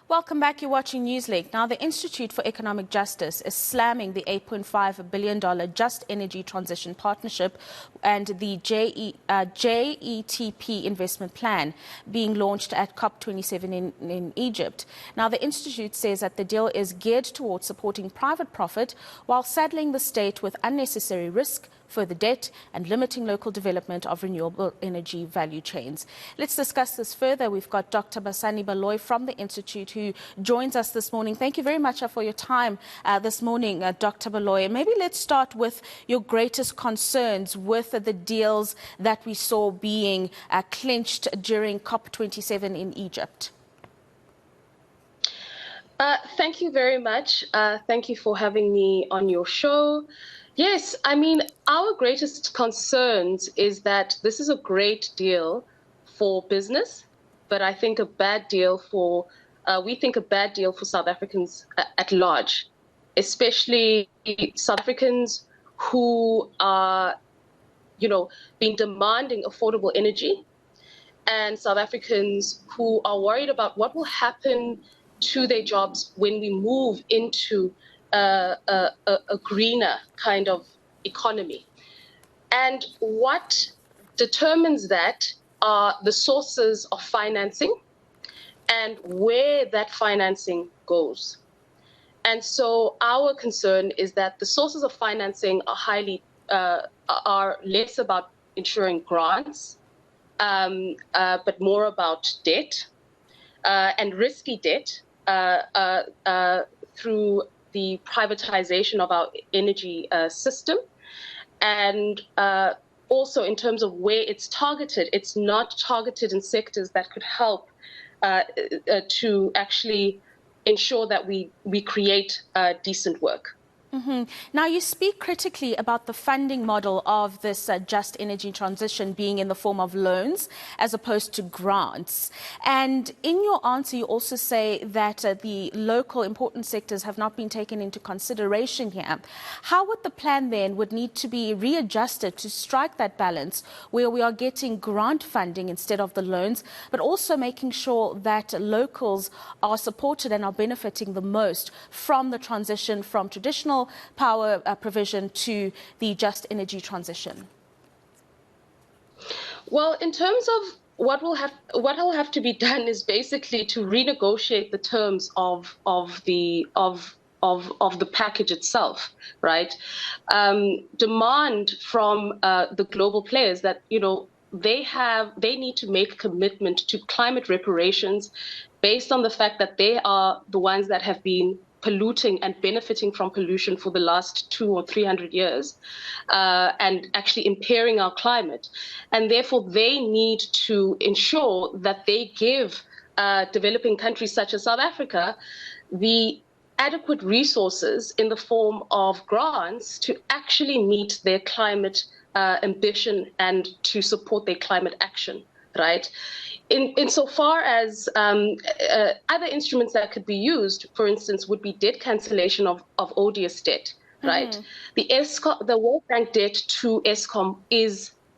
Welcome back. You're watching Newslink. Now, the Institute for Economic Justice is slamming the $8.5 billion Just Energy Transition Partnership and the JETP Investment Plan being launched at COP27 in Egypt. Now, the Institute says that the deal is geared towards supporting private profit while saddling the state with unnecessary risk, further debt and limiting local development of renewable energy value chains. Let's discuss this further. We've got Dr Basani Baloyi from the Institute who joins us this morning. Thank you very much for your time this morning, Dr Baloyi. Maybe let's start with your greatest concerns with the deals that we saw being clinched during COP27 in Egypt. Thank you very much. Thank you for having me on your show. Yes, I mean, our greatest concerns is that this is a great deal for business, but I think a bad deal for, we think a bad deal for South Africans at large, especially South Africans who are, been demanding affordable energy, and South Africans who are worried about what will happen to their jobs when we move into a greener kind of economy. And what determines that are the sources of financing and where that financing goes. And so our concern is that the sources of financing are less about ensuring grants, but more about debt and risky debt through the privatization of our energy system. And also in terms of where it's targeted, it's not targeted in sectors that could help to actually ensure that we create decent work. Mm-hmm. Now, you speak critically about the funding model of this just energy transition being in the form of loans as opposed to grants. And in your answer, you also say that the local important sectors have not been taken into consideration here. How would the plan then would need to be readjusted to strike that balance where we are getting grant funding instead of the loans, but also making sure that locals are supported and are benefiting the most from the transition from traditional power provision to the just energy transition? Well, in terms of what will have to be done is basically to renegotiate the terms of the package itself, right? Demand from the global players that they need to make a commitment to climate reparations based on the fact that they are the ones that have been polluting and benefiting from pollution for the last 200 or 300 years, and actually impairing our climate. And therefore, they need to ensure that they give developing countries such as South Africa the adequate resources in the form of grants to actually meet their climate ambition and to support their climate action, right? Insofar as other instruments that could be used, for instance, would be debt cancellation of odious debt, right? Mm-hmm. The World Bank debt to Eskom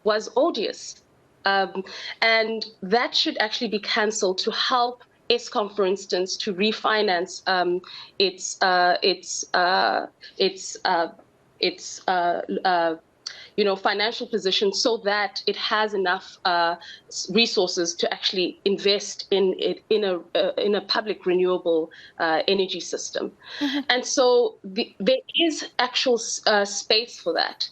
was odious, and that should actually be cancelled to help Eskom, for instance, to refinance its financial position so that it has enough resources to actually invest in a public renewable energy system. Mm-hmm. And so there is actual space for that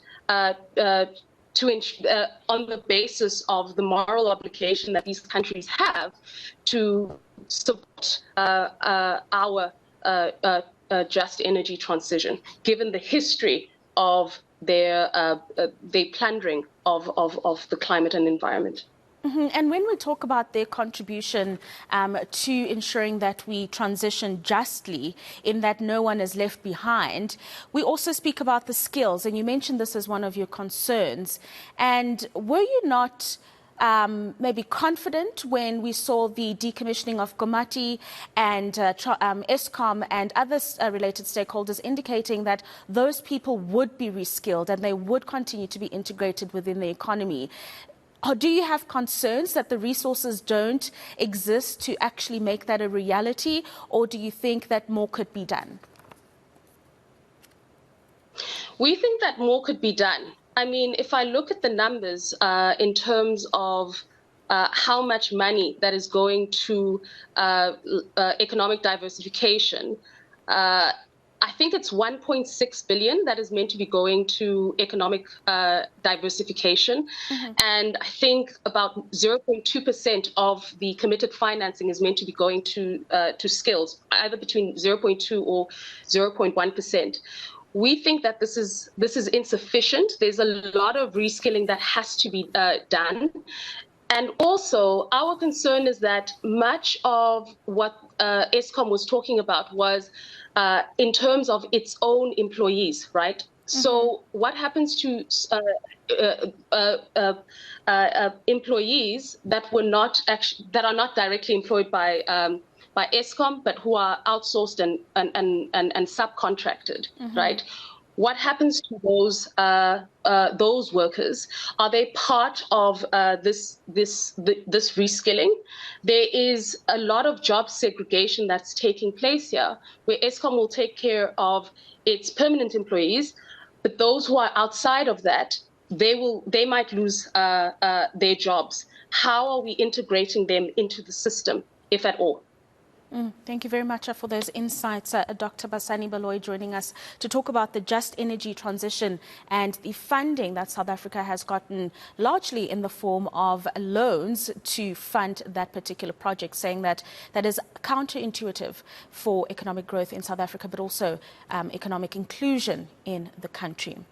on the basis of the moral obligation that these countries have to support our just energy transition, given the history of their plundering of the climate and environment. Mm-hmm. And when we talk about their contribution to ensuring that we transition justly, in that no one is left behind, we also speak about the skills, and you mentioned this as one of your concerns. And were you not maybe confident when we saw the decommissioning of Komati and Eskom and other related stakeholders indicating that those people would be reskilled and they would continue to be integrated within the economy? Do you have concerns that the resources don't exist to actually make that a reality, or do you think that more could be done? We think that more could be done. I mean, if I look at the numbers in terms of how much money that is going to economic diversification, I think it's 1.6 billion that is meant to be going to economic diversification. Mm-hmm. And I think about 0.2% of the committed financing is meant to be going to skills, either between 0.2 or 0.1%. We think that this is insufficient. There's a lot of reskilling that has to be done. And also, our concern is that much of what Eskom was talking about was in terms of its own employees, right? Mm-hmm. So what happens to employees that were not that are not directly employed by Eskom, but who are outsourced and subcontracted, mm-hmm. right? What happens to those workers? Are they part of this reskilling? There is a lot of job segregation that's taking place here, where Eskom will take care of its permanent employees, but those who are outside of that, they might lose their jobs. How are we integrating them into the system, if at all? Thank you very much for those insights. Dr. Basani Baloyi joining us to talk about the just energy transition and the funding that South Africa has gotten largely in the form of loans to fund that particular project, saying that that is counterintuitive for economic growth in South Africa, but also economic inclusion in the country.